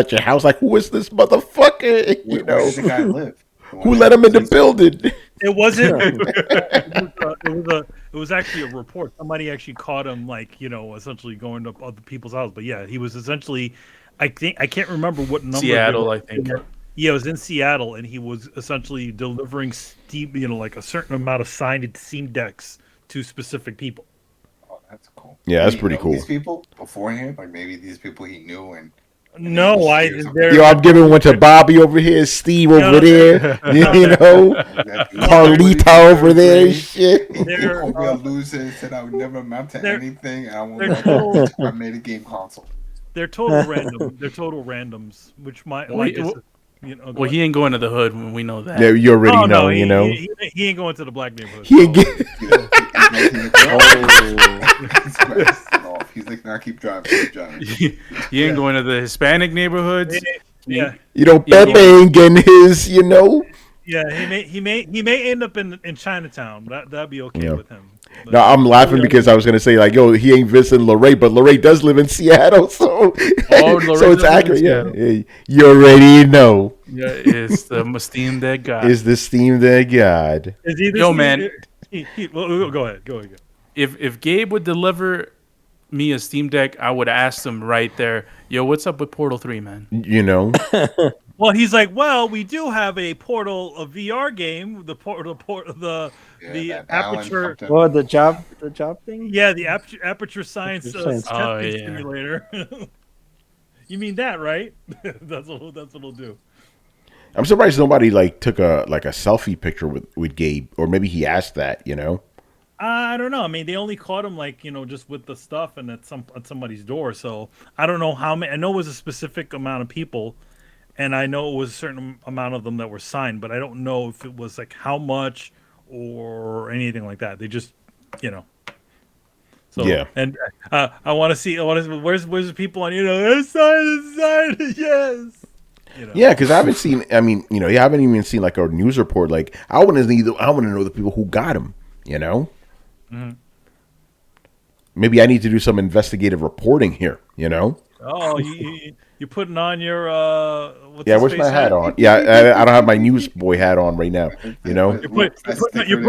at your house. Like, who is this motherfucker? Where does the guy live? Who let him in the building? It wasn't. It was actually a report. Somebody actually caught him, like, essentially going to other people's houses. But yeah, he was essentially. I can't remember what number. Seattle, I think. Yeah, it was in Seattle, and he was essentially delivering Steam, like a certain amount of signed Steam decks to specific people. Oh, that's cool. Yeah, that's pretty cool. These people beforehand, like maybe these people he knew and. No, I'm giving one to Bobby over here, Steve over there, Carlita over there, and shit. He called me a loser and said I would never amount to anything. And I made a game console. They're total random. They're total randoms, which well, he ain't going to the hood when we know that. Yeah, you already know. He ain't going to the black neighborhood. He ain't He's like, "Nah, keep driving." He ain't going to the Hispanic neighborhoods. Yeah, Pepe ain't getting his. Yeah, he may end up in Chinatown. That'd be okay with him. But no, I'm laughing because I was gonna say like, yo, he ain't visiting Lorraine, but Lorraine does live in Seattle, so so it's accurate. Yeah, you already know. Yeah, it's the Steam Deck God. Is the Steam Deck God? Yo, man. Well, go ahead. If Gabe would deliver me a Steam Deck, I would ask him right there, yo, what's up with Portal 3, man? Well, he's like, well, we do have a Portal, a VR game, the Aperture. Oh, the job thing. Yeah, the Aperture Science testing simulator. You mean that, right? That's what it'll do. I'm surprised nobody took a selfie picture with Gabe, or maybe he asked that. I don't know. I mean, they only caught him just with the stuff and at somebody's door. So I don't know how many. I know it was a specific amount of people. And I know it was a certain amount of them that were signed, but I don't know if it was how much or anything like that. They just, So yeah. And I want to see. Where's the people on? Sign, yes. Yeah, because I haven't seen. I mean, you haven't even seen a news report. I want to know the people who got him. Mm-hmm. Maybe I need to do some investigative reporting here. Oh, you're putting on your where's my hat on? Yeah, I don't have my newsboy hat on right now. You're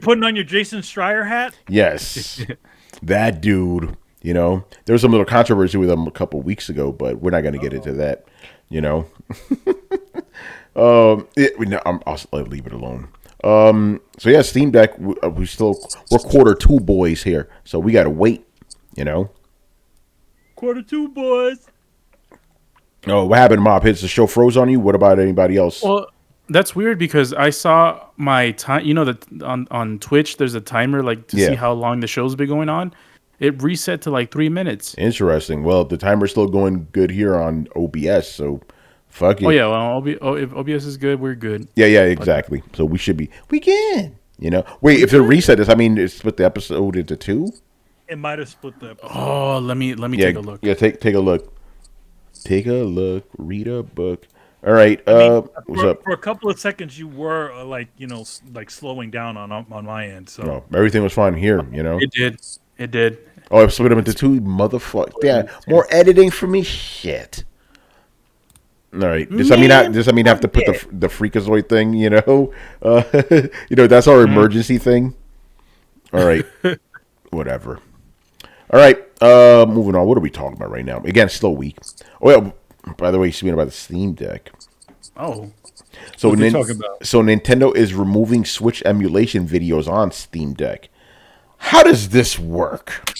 putting on your Jason Schreier hat. Yes, that dude. There was some little controversy with him a couple weeks ago, but we're not going to get into that. I'll leave it alone. So yeah, Steam Deck. We're quarter two boys here, so we got to wait. Quarter two boys. Oh, what happened, Mob? Hits the show froze on you? What about anybody else? Well, that's weird because I saw my time. That on Twitch, there's a timer to see how long the show's been going on. It reset to 3 minutes. Interesting. Well, the timer's still going good here on OBS, so fuck it. Oh yeah, well, if OBS is good, we're good. Yeah, exactly. So we should be. We can. Wait, if it reset this, it split the episode into two. It might have split the episode. Oh, let me take a look. Yeah, take a look. Take a look. Read a book. All right. What's up? For a couple of seconds, you were slowing down on my end. So no, everything was fine here. It did. Oh, I split them into two. Motherfucker. Yeah, more editing for me. Shit. All right. Does that mean I have to put the Freakazoid thing? That's our emergency thing. All right. Whatever. All right, moving on. What are we talking about right now? Again, slow week. Oh, yeah, by the way, speaking about the Steam Deck. Oh. So Nintendo is removing Switch emulation videos on Steam Deck. How does this work?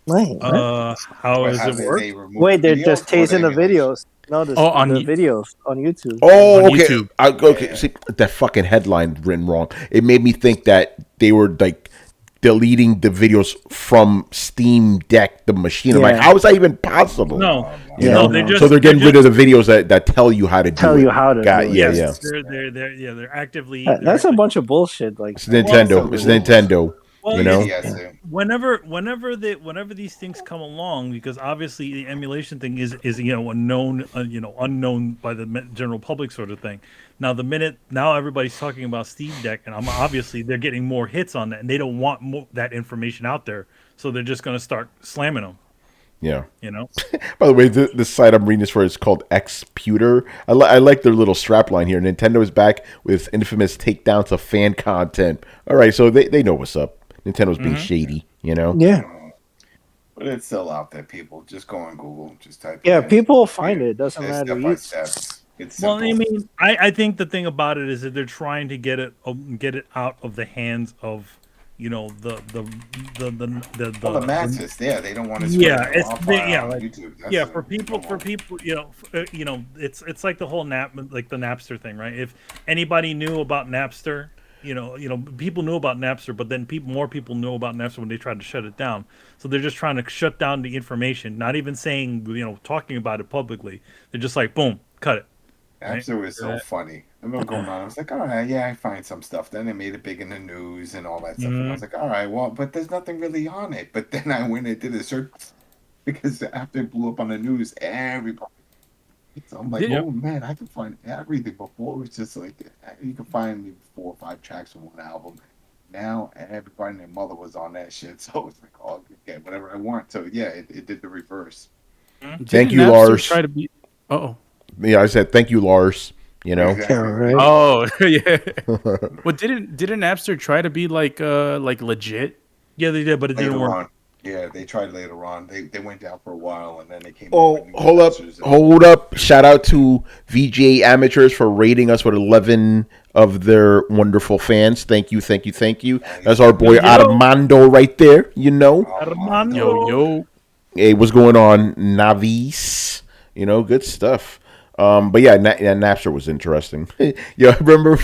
Wait, how does it work? Wait, they're just tasting the videos. No, the videos on YouTube. Oh, okay. YouTube. Okay, see, that fucking headline written wrong. It made me think that they were deleting the videos from Steam Deck, the machine. I'm like, how is that even possible? No, they're getting rid of the videos that tell you how to do it. Yeah. They're actively. That's a bunch of bullshit. It's Nintendo. It's Nintendo. Well, whenever these things come along, because obviously the emulation thing is unknown by the general public sort of thing. Now everybody's talking about Steam Deck, and obviously they're getting more hits on that, and they don't want that information out there, so they're just going to start slamming them. Yeah. You know. By the way, the site I'm reading this for is called Xputer. I like their little strap line here. Nintendo is back with infamous takedowns of fan content. All right, so they know what's up. Nintendo's being shady, you know? Yeah. But it's still out there, people. Just go on Google. Just type Yeah, it in. people will find it. Doesn't It's matter. step by steps. It's Well, simple. I mean, I think the thing about it is that they're trying to get it out of the hands of, you know, the masses. Yeah, they don't want to. It's on YouTube. For people, you know, it's like the whole like the Napster thing, right? If anybody knew about Napster, you know, people knew about Napster, but then more people knew about Napster when they tried to shut it down. So they're just trying to shut down the information, not even saying, you know, talking about it publicly. They're just like, boom, cut it. Napster was so funny. I remember going on. I was like, all right, yeah, I find some stuff. Then they made it big in the news and all that stuff. And I was like, all right, well, but there's nothing really on it. But then I went and did a search because after it blew up on the news, everybody. So I'm like, oh man, I can find everything. Before it was just like you can find me 4 or 5 tracks from one album. Now everybody and their mother was on that shit, so it's like, oh, get whatever I want. So yeah, it did the reverse. Thank you, Lars. Try to be. Yeah, I said thank you, Lars. You know. Exactly. Right. Oh yeah. Well, didn't Napster try to be like legit? Yeah, they did, but it didn't work. Yeah, they tried later on. They went down for a while, and then they came. Oh, hold up! Shout out to VGA Amateurs for rating us with 11 of their wonderful fans. Thank you. That's our boy Armando right there. You know. Armando. Yo. Hey, what's going on, Navis? You know, good stuff. But yeah, Napster was interesting. Yo, I remember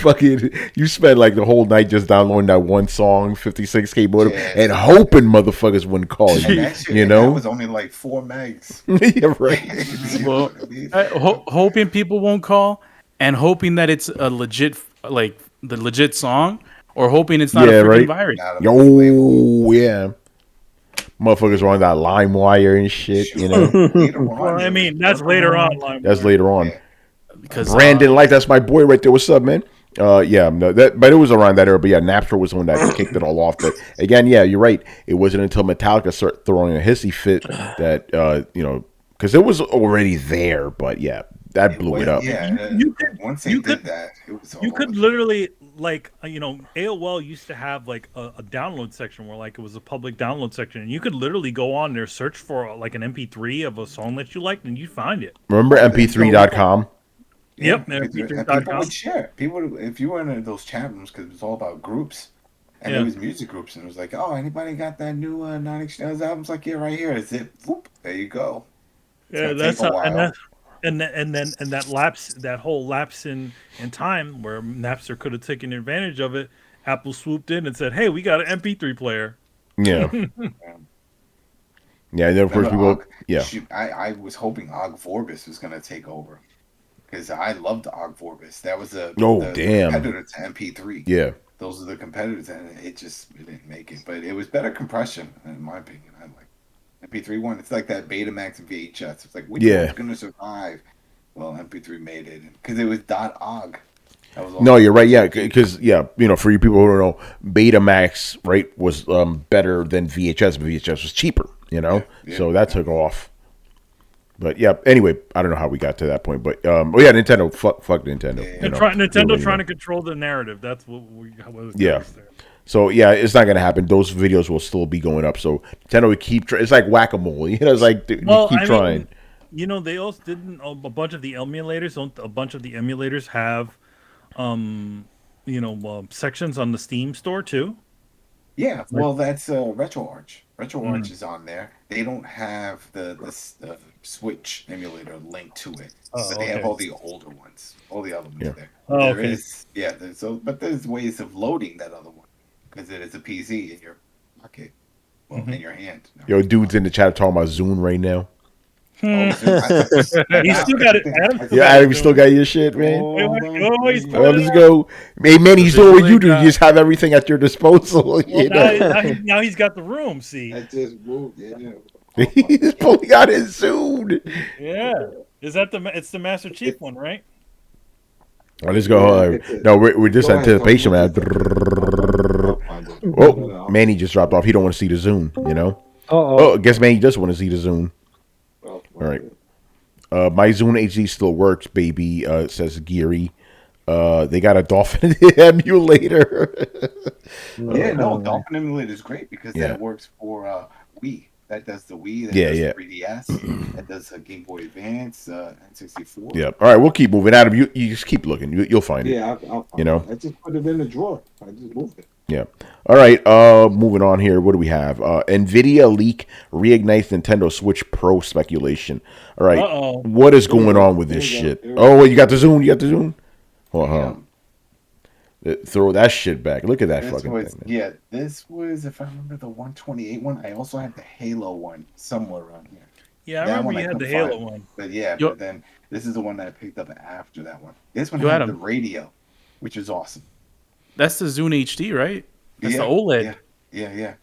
you spent like the whole night just downloading that one song, 56K modem, and hoping motherfuckers wouldn't call you. You know, that was only like 4 megs. Yeah, right. Well, hoping people won't call, and hoping that it's a legit, like the legit song, or hoping it's not a freaking virus. Yo, yeah. Motherfuckers were on that LimeWire and shit, you know. Well, I mean, that's later on. That's later on. Because Brandon Light, that's my boy right there. What's up, man? But it was around that era. But yeah, Napster was the one that kicked it all off. But again, yeah, you're right. It wasn't until Metallica started throwing a hissy fit that you know, because it was already there. But yeah, that blew it up. Yeah, once they did that, it was. You could literally, like, you know, AOL used to have like a download section where like it was a public download section, and you could literally go on there, search for like an MP3 of a song that you liked, and you'd find it. Remember MP3.com? Yep, MP3.com. People would share. People, if you were in those chat rooms, because it was all about groups, and it was music groups, and it was like, oh, anybody got that new Nine Inch Nails albums? Like, yeah, right here. Is it? Whoop, there you go. Yeah, that's how, and that whole lapse in time where Napster could have taken advantage of it. Apple swooped in and said, "Hey, we got an MP3 player." Yeah. Yeah, and then of course people. I was hoping Og Vorbis was going to take over because I loved Og Vorbis. That was the competitor to MP3. Yeah. Those are the competitors, and it didn't make it. But it was better compression, in my opinion. I like MP3 one. It's like that Betamax and VHS. It's like, which one's going to survive? Well, MP3 made it because it was .og. No, you're right. Yeah, because you know, for you people who don't know, Betamax, right, was better than VHS. But VHS was cheaper, you know, so that took off. But yeah, anyway, I don't know how we got to that point, but Nintendo, fuck Nintendo. Nintendo trying to control the narrative. That's what was there. So yeah, it's not gonna happen. Those videos will still be going up. So Nintendo would keep. It's like whack-a-mole. You know, it's like keep trying. You know, they also didn't. A bunch of the emulators have, sections on the Steam store too. Yeah, well, that's RetroArch. RetroArch is on there. They don't have the Switch emulator linked to it, but they have all the older ones, all the other ones there. Oh, but there's ways of loading that other one because it is a PC in your pocket, in your hand. Yo, dudes in the chat talking about Zune right now. He still got it. Adam still got your shit, man. Let's go. Hey, man, he's doing what you do. You just have everything at your disposal. Now he's got the room. See, I just moved. Yeah, he's pulling out his Zune. Yeah, is that it's the Master Chief one, right? Oh, let's go. No, we're just anticipation, man. Oh, Manny just dropped off. He don't want to see the Zune, you know. Oh, I guess Manny does want to see the Zune. All right. My Zune HD still works, baby. Says Geary. They got a Dolphin emulator. Dolphin emulator is great because that works for Wii. That does the Wii. That does 3DS. That does Game Boy Advance, N64. Yeah. All right, we'll keep moving. Adam, you just keep looking. You'll find it. Yeah, I just put it in the drawer. I just moved it. Yeah. All right. Moving on here. What do we have? Nvidia leak reignites Nintendo Switch Pro speculation. All right. Uh-oh. What is going on with this shit? Oh, you got the Zoom? You got the Zoom? Throw that shit back. Look at that fucking thing. Yeah, this was, if I remember, the 128 one. I also had the Halo one somewhere around here. Yeah, I remember you had the Halo one. But but then this is the one that I picked up after that one. This one had the radio, which is awesome. That's the Zune HD, right? That's the OLED. Yeah.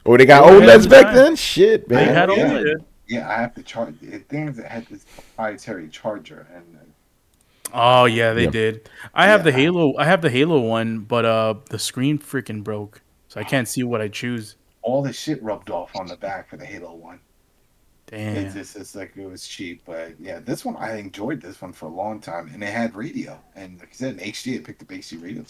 Oh, they got OLEDs back then? Shit, man. They had OLED. Yeah, I have to charge. Things that had this proprietary charger and. Oh yeah, they did. I have the Halo. I have the Halo one, but the screen freaking broke, so I can't see what I choose. All the shit rubbed off on the back for the Halo one. Damn. It's like it was cheap, but yeah, this one I enjoyed this one for a long time, and it had radio, and like I said, in HD, it picked up HD radio.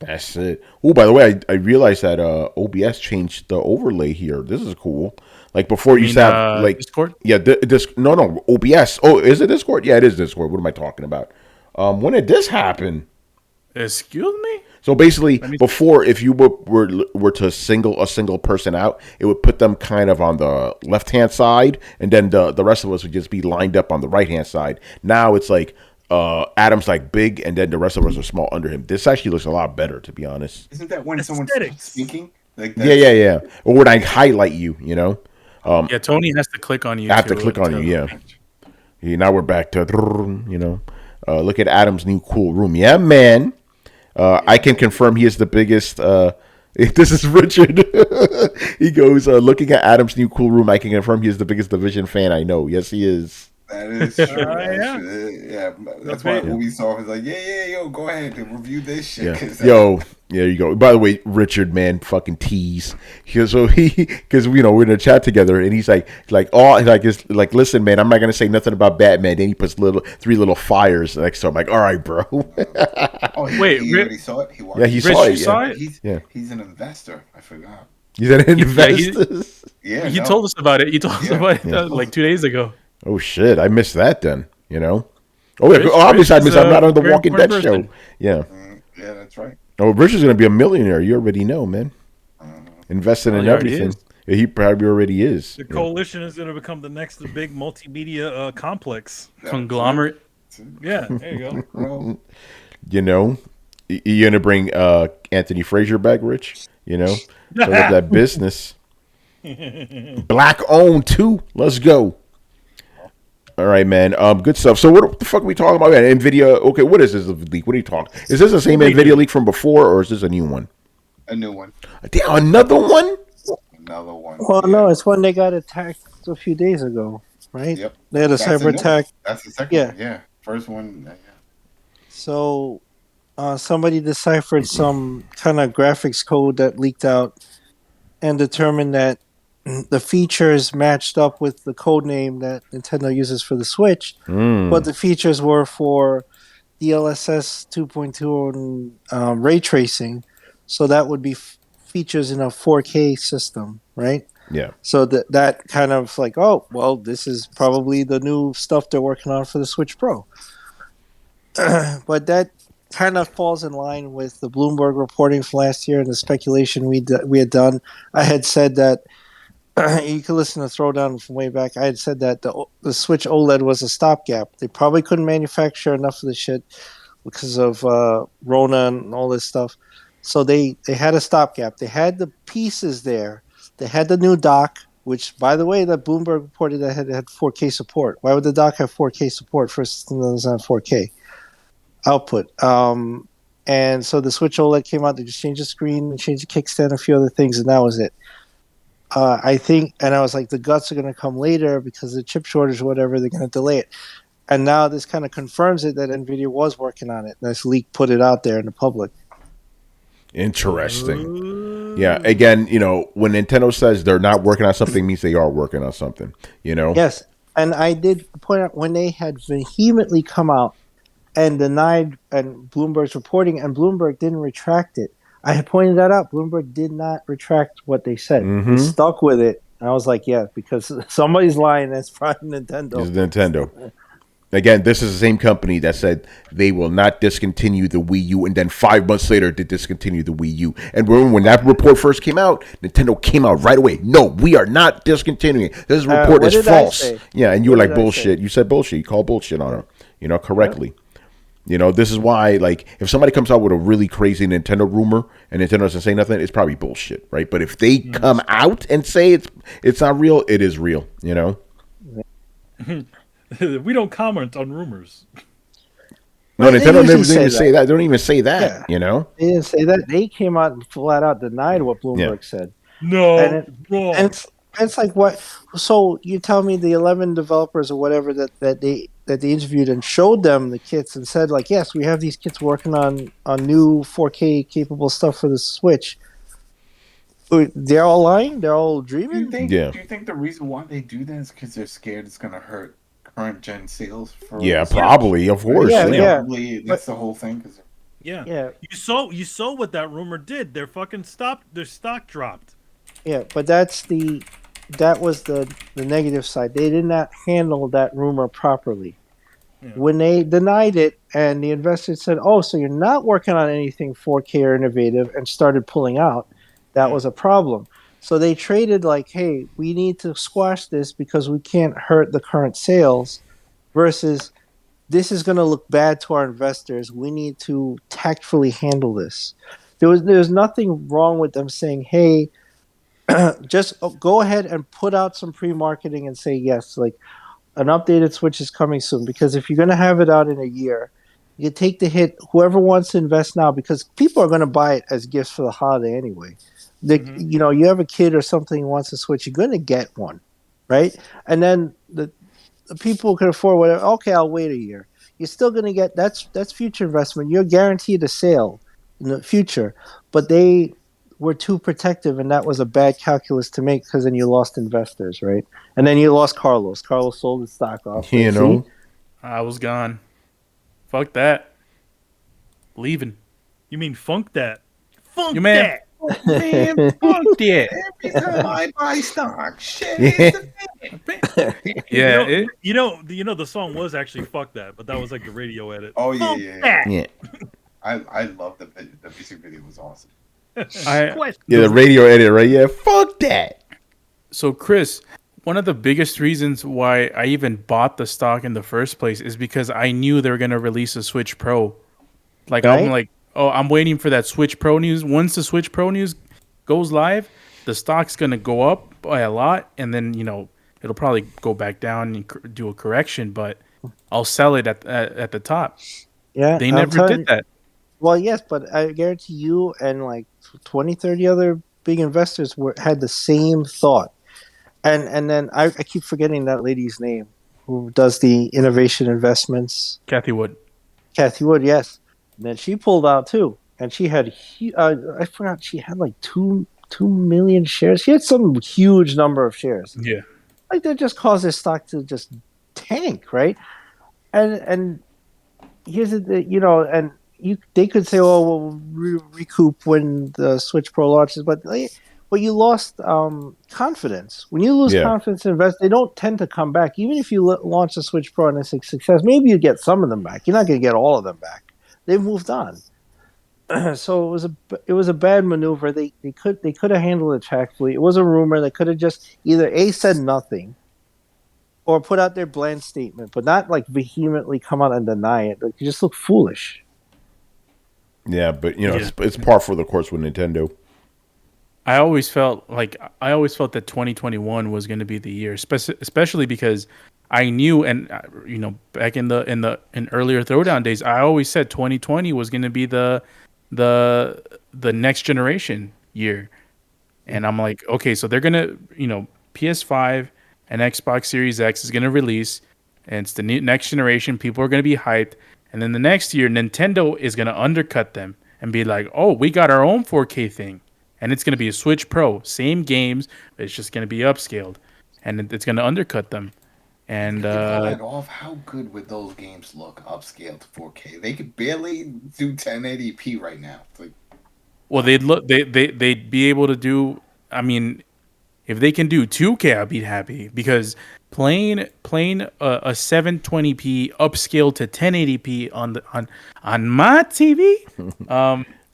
That's it. Oh, by the way, I realized that OBS changed the overlay here. This is cool. Like before, you used to have like Discord. Yeah, no OBS. Oh, is it Discord? Yeah, it is Discord. What am I talking about? When did this happen? Excuse me. So basically, before, if you were to single a single person out, it would put them kind of on the left hand side, and then the rest of us would just be lined up on the right hand side. Now it's like Adam's like big, and then the rest of us are small under him. This actually looks a lot better, to be honest. Isn't that when someone's speaking? Like yeah. Or when I highlight you, you know. Yeah, Tony has to click on you. I have to click on you. Yeah. Now we're back to look at Adam's new cool room. Yeah, man. I can confirm he is the biggest. This is Richard. He goes, looking at Adam's new cool room, I can confirm he is the biggest Division fan I know. Yes, he is. That is true. Yeah. That's why we saw it was like, yo, go ahead and review this shit. Yeah. There you go. By the way, Richard, man, fucking tease. Because we're in a chat together, and he's like, listen, man, I'm not gonna say nothing about Batman. Then he puts three little fires next to him. I'm like, all right, bro. Wait, he already saw it. He saw it. He's an investor. I forgot. He's an investor. He told us about it. He told us about it like 2 days ago. Oh shit! I missed that then. You know. Obviously I missed. I'm not on the Walking Dead show. Yeah. Yeah, that's right. Oh, Rich is going to be a millionaire. You already know, man. Investing in everything. Yeah, he probably already is. The coalition is going to become the next big multimedia complex. Conglomerate. Yeah, there you go. You know, you're going to bring Anthony Frazier back, Rich. You know, start up that business. Black owned too. Let's go. All right, man. Good stuff. So what the fuck are we talking about? Nvidia. Okay, what is this leak? What are you talking? Is this the same Nvidia leak from before, or is this a new one? A new one. Damn, another one? Another one. Well, no, it's when they got attacked a few days ago, right? Yep. They had a cyber attack. That's the second one. Yeah. First one. Yeah. So somebody deciphered some kind of graphics code that leaked out and determined that the features matched up with the code name that Nintendo uses for the Switch, but the features were for DLSS 2.2 and ray tracing, so that would be features in a 4K system, right? Yeah. So that kind of like, oh, well, this is probably the new stuff they're working on for the Switch Pro. But that kind of falls in line with the Bloomberg reporting from last year and the speculation we had done. I had said that you can listen to Throwdown from way back. I had said that the Switch OLED was a stopgap. They probably couldn't manufacture enough of the shit because of Rona and all this stuff. So they had a stopgap. They had the pieces there. They had the new dock, which, by the way, that Bloomberg reported that had 4K support. Why would the dock have 4K support for a system that doesn't have 4K output? And so the Switch OLED came out. They just changed the screen, changed the kickstand, a few other things, and that was it. I think, and I was like, the guts are going to come later because of the chip shortage or whatever, they're going to delay it. And now this kind of confirms it that NVIDIA was working on it. This leak put it out there in the public. Interesting. Yeah, again, when Nintendo says they're not working on something, means they are working on something, Yes, And I did point out when they had vehemently come out and denied and Bloomberg's reporting, and Bloomberg didn't retract it. I had pointed that out. Bloomberg did not retract what they said. They stuck with it. I was like, yeah, because somebody's lying. That's probably Nintendo. It's Nintendo. Again, this is the same company that said they will not discontinue the Wii U, and then 5 months later they discontinued the Wii U. And when that report first came out, Nintendo came out right away. No, we are not discontinuing. This report is false. Yeah, and you were like, bullshit. You said bullshit. You called bullshit on her, correctly. Yeah. This is why, like, if somebody comes out with a really crazy Nintendo rumor and Nintendo doesn't say nothing, it's probably bullshit, right? But if they come out and say it's not real, it is real, We don't comment on rumors. No, Nintendo never even say that. They don't even say that, They didn't say that. They came out and flat out denied what Bloomberg said. No, wrong. And it's like, what? So you tell me the 11 developers or whatever that they interviewed and showed them the kits and said, like, yes, we have these kits working on new 4K capable stuff for the Switch. They're all lying? They're all dreaming? Do you think the reason why they do that is because they're scared it's going to hurt current gen sales? Probably, of course. Probably, that's the whole thing. Yeah. You saw what that rumor did. Their stock dropped. Yeah, but that was the negative side. They did not handle that rumor properly. Yeah. When they denied it and the investors said, oh, so you're not working on anything 4K or innovative, and started pulling out, that was a problem. So they traded like, hey, we need to squash this because we can't hurt the current sales, versus this is going to look bad to our investors. We need to tactfully handle this. There's nothing wrong with them saying, hey, just go ahead and put out some pre-marketing and say, yes, like an updated Switch is coming soon. Because if you're going to have it out in a year, you take the hit. Whoever wants to invest now, because people are going to buy it as gifts for the holiday anyway. You have a kid or something who wants a Switch, you're going to get one, right? And then the people who can afford whatever, okay, I'll wait a year. You're still going to get, that's future investment. You're guaranteed a sale in the future, but they were too protective, and that was a bad calculus to make, because then you lost investors, right? And then you lost Carlos. Carlos sold his stock off. I was gone. Fuck that. Leaving. You mean funk that? Funk you that. Man, fuck that. Every time I buy stock, shit. Yeah. The song was actually "Fuck That," but that was like the radio edit. Oh yeah. I love the music video. Was awesome. The radio edit, right? Yeah, fuck that. So, Chris, one of the biggest reasons why I even bought the stock in the first place is because I knew they were going to release a Switch Pro. Like, right? I'm like, I'm waiting for that Switch Pro news. Once the Switch Pro news goes live, the stock's going to go up by a lot, and then, it'll probably go back down and do a correction, but I'll sell it at the top. Yeah. They never did that. Well, yes, but I guarantee you and like 20, 30 other big investors had the same thought. And then I keep forgetting that lady's name who does the innovation investments. Kathy Wood, yes. And then she pulled out too. And she had, I forgot, she had like 2 million shares. She had some huge number of shares. Yeah. Like that just caused their stock to just tank, right? And here's the, they could say, "Oh, we'll recoup when the Switch Pro launches," but you lost confidence. When you lose confidence in investors, they don't tend to come back. Even if you launch the Switch Pro and it's a success, maybe you get some of them back. You're not going to get all of them back. They've moved on. So it was a bad maneuver. They could have handled it tactfully. It was a rumor. They could have just either said nothing, or put out their bland statement, but not like vehemently come out and deny it. Like, you just look foolish. Yeah, but it's par for the course with Nintendo. I always felt that 2021 was going to be the year, especially because I knew, and back in earlier Throwdown days, I always said 2020 was going to be the next generation year, and I'm like, okay, so they're gonna, PS5 and Xbox Series X is gonna release, and it's the next generation. People are gonna be hyped. And then the next year, Nintendo is going to undercut them and be like, oh, we got our own 4K thing. And it's going to be a Switch Pro. Same games, but it's just going to be upscaled. And it's going to undercut them. And all that off, how good would those games look upscaled to 4K? They could barely do 1080p right now. It's like, well, they'd be able to do. I mean, if they can do 2K, I'd be happy because playing a 720p upscale to 1080p on my TV,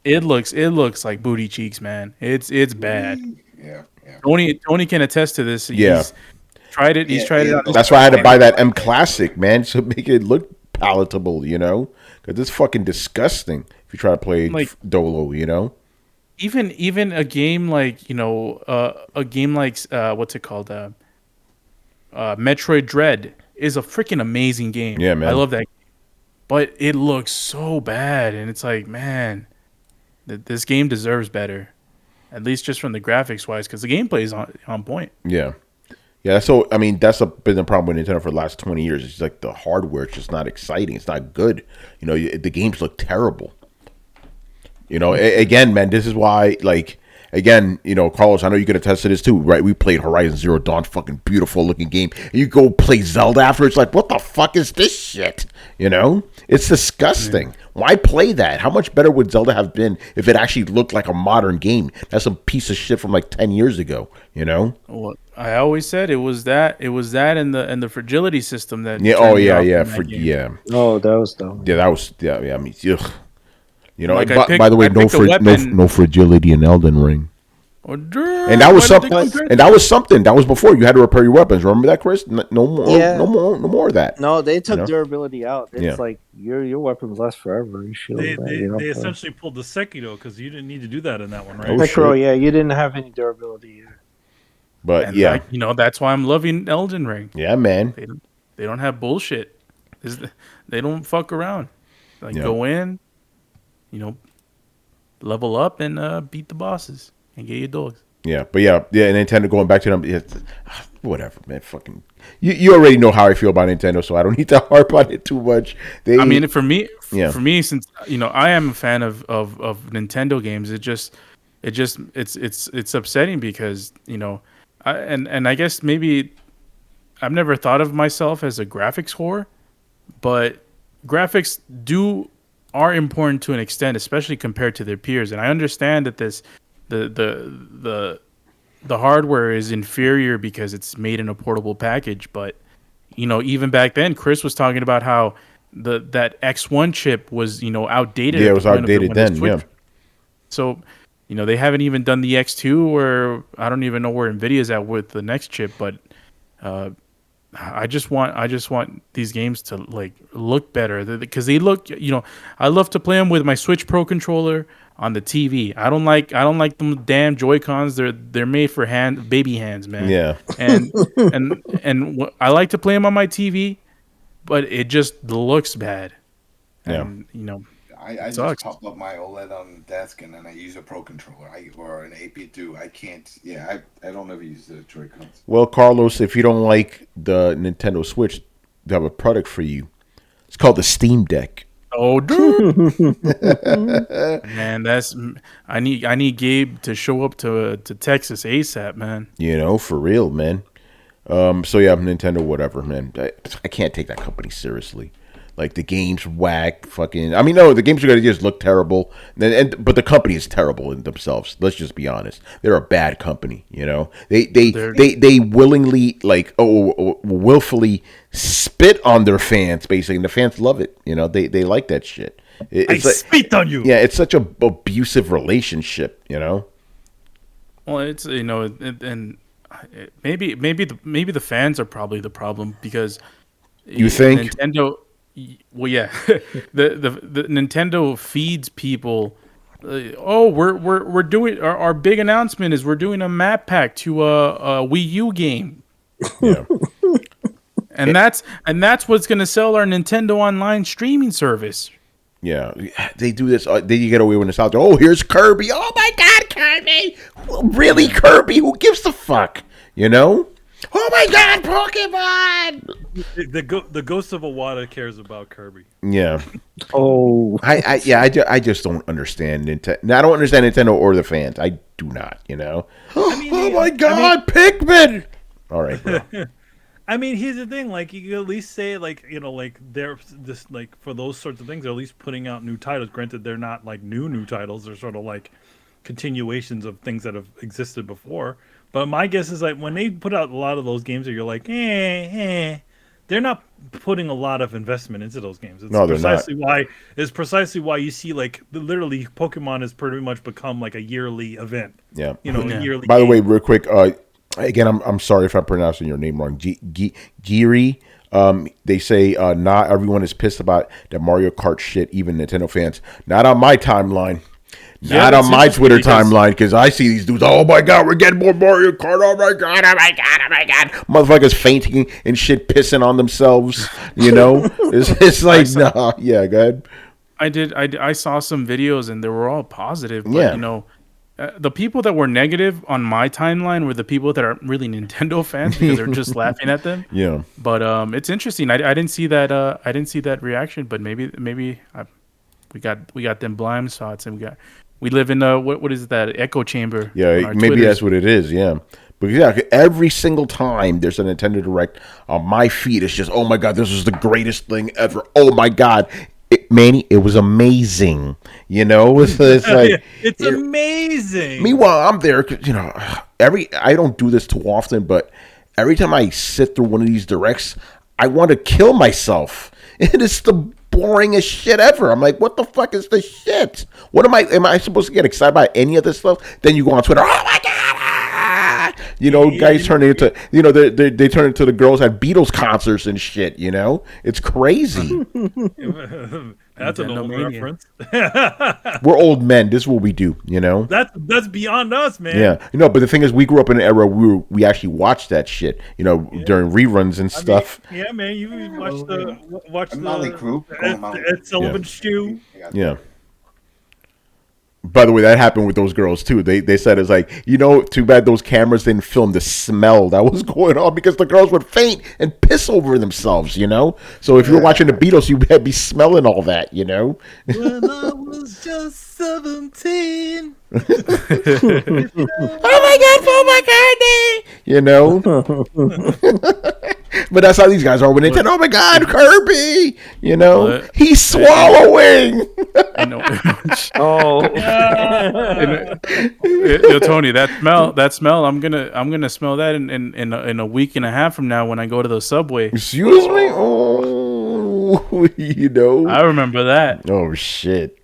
it looks like booty cheeks, man. It's bad. yeah. Tony can attest to this. Yeah. He's tried it. He's tried it out. That's why I had to buy that M Classic, man, to make it look palatable, you know? Because it's fucking disgusting if you try to play Like- Dolo, you know? Even a game like what's it called? Metroid Dread is a freaking amazing game. Yeah, man. I love that game. But it looks so bad, and it's like, man, this game deserves better. At least just from the graphics wise, because the gameplay is on point. Yeah. Yeah, so, I mean, that's been the problem with Nintendo for the last 20 years. It's like the hardware is just not exciting. It's not good. You know, the games look terrible. You know, again, man, this is why, like, again, you know, Carlos, I know you can attest to this too, right? We played Horizon Zero Dawn, fucking beautiful looking game. And you go play Zelda after, it's like, what the fuck is this shit? You know? It's disgusting. Yeah. Why play that? How much better would Zelda have been if it actually looked like a modern game? That's a piece of shit from like 10 years ago, you know? Well, I always said it was that and the fragility system that. Yeah, Oh, that was dumb. Yeah, that was, yeah, I mean, ugh. You know, like by the way, no fragility in Elden Ring. And that was something. And that was something. That was before you had to repair your weapons. Remember that, Chris? No more of that. No, they took durability out. It's like your weapons last forever. They essentially pulled the Sekiro because you didn't need to do that in that one, right? Sekiro, you didn't have any durability either. But that's why I'm loving Elden Ring. Yeah, man. They don't have bullshit. They don't fuck around. Like go in. You know, level up and beat the bosses and get your dogs. Yeah, but Nintendo going back to them. Whatever, man. Fucking, you already know how I feel about Nintendo, so I don't need to harp on it too much. I mean, for me, since I am a fan of Nintendo games, it's upsetting because I guess maybe I've never thought of myself as a graphics whore, but graphics are important to an extent, especially compared to their peers. And I understand that the hardware is inferior because it's made in a portable package. But even back then, Chris was talking about how that X1 chip was outdated. Yeah, it was outdated then. Yeah. So they haven't even done the X2, or I don't even know where Nvidia's at with the next chip, but. I just want these games to look better because they look. I love to play them with my Switch Pro controller on the TV. I don't like them damn Joy-Cons. They're made for baby hands, man. Yeah. And I like to play them on my TV, but it just looks bad. And, I just pop up my OLED on the desk and then I use a Pro controller or an AP2. I can't. Yeah, I don't ever use the Joy-Cons. Well, Carlos, if you don't like the Nintendo Switch, they have a product for you. It's called the Steam Deck. Oh, dude. Man, I need Gabe to show up to Texas ASAP, man. For real, man. So yeah, Nintendo, whatever, man. I can't take that company seriously. Like the games whack, fucking. I mean, no, the games are gonna just look terrible, but the company is terrible in themselves. Let's just be honest; they're a bad company. They willingly willfully spit on their fans, basically, and the fans love it. They like that shit. I spit on you. Yeah, it's such a abusive relationship. Well, it's and maybe the fans are probably the problem because you think Nintendo. Well, yeah, the Nintendo feeds people. We're doing our big announcement is we're doing a map pack to a Wii U game. Yeah, and that's what's gonna sell our Nintendo Online streaming service. Yeah, they do this. They get away with this out there. Oh, here's Kirby. Oh my God, Kirby! Really, Kirby? Who gives a fuck? Oh my God, Pokemon! The Ghost of Iwata cares about Kirby. Yeah. Oh. I just don't understand Nintendo. I don't understand Nintendo or the fans. I do not. Oh my God, Pikmin! All right, bro. I mean, here's the thing. Like, you can at least say, like, like they're just like for those sorts of things, they're at least putting out new titles. Granted, they're not like new titles. They're sort of like continuations of things that have existed before. But my guess is like when they put out a lot of those games, that you're like, they're not putting a lot of investment into those games. It's No, they're precisely why. It's precisely why you see like literally Pokemon has pretty much become like a yearly event. Yeah. A yearly. By the game. way, real quick, again, I'm sorry if I'm pronouncing your name wrong. Giri. They say not everyone is pissed about that Mario Kart shit, even Nintendo fans. Not on my timeline. Not on my Twitter timeline, because I see these dudes. Oh my god, we're getting more Mario Kart. Oh my god, oh my god, oh my god. Motherfuckers fainting and shit, pissing on themselves. It's like, nah. Yeah, go ahead. I saw some videos and they were all positive. But, the people that were negative on my timeline were the people that aren't really Nintendo fans because they're just laughing at them. Yeah. But it's interesting. I didn't see that. I didn't see that reaction. But maybe we got them blind spots, and we live in what is that echo chamber? Yeah, maybe that's what it is. Yeah. But yeah, every single time there's a Nintendo Direct on my feed, it's just, oh my god, this was the greatest thing ever. Oh my god. Manny, it was amazing. It's like it's amazing. Meanwhile, I'm there. I don't do this too often, but every time I sit through one of these directs, I want to kill myself. And it's the boringest shit ever. I'm like, what the fuck is this shit? What am I supposed to get excited about any of this stuff? Then you go on Twitter, oh my god. Guys turn into, they turn into the girls at Beatles concerts and shit, It's crazy. That's an old reference. We're old men. This is what we do, That's beyond us, man. Yeah. But the thing is, we grew up in an era where we actually watched that shit, during reruns and stuff. Yeah, man. You watch the Molly Group. Ed Sullivan Stew. Yeah. By the way, that happened with those girls too. They said it's like, too bad those cameras didn't film the smell that was going on, because the girls would faint and piss over themselves, So if you're watching the Beatles, you better be smelling all that, When I was just 17. Oh my god, Paul McCartney! But that's how these guys are when they tell, oh my god, Kirby! He's swallowing! Yo, Tony, that smell, I'm gonna smell that in a week and a half from now when I go to the subway. Excuse me? Oh, I remember that. Oh shit.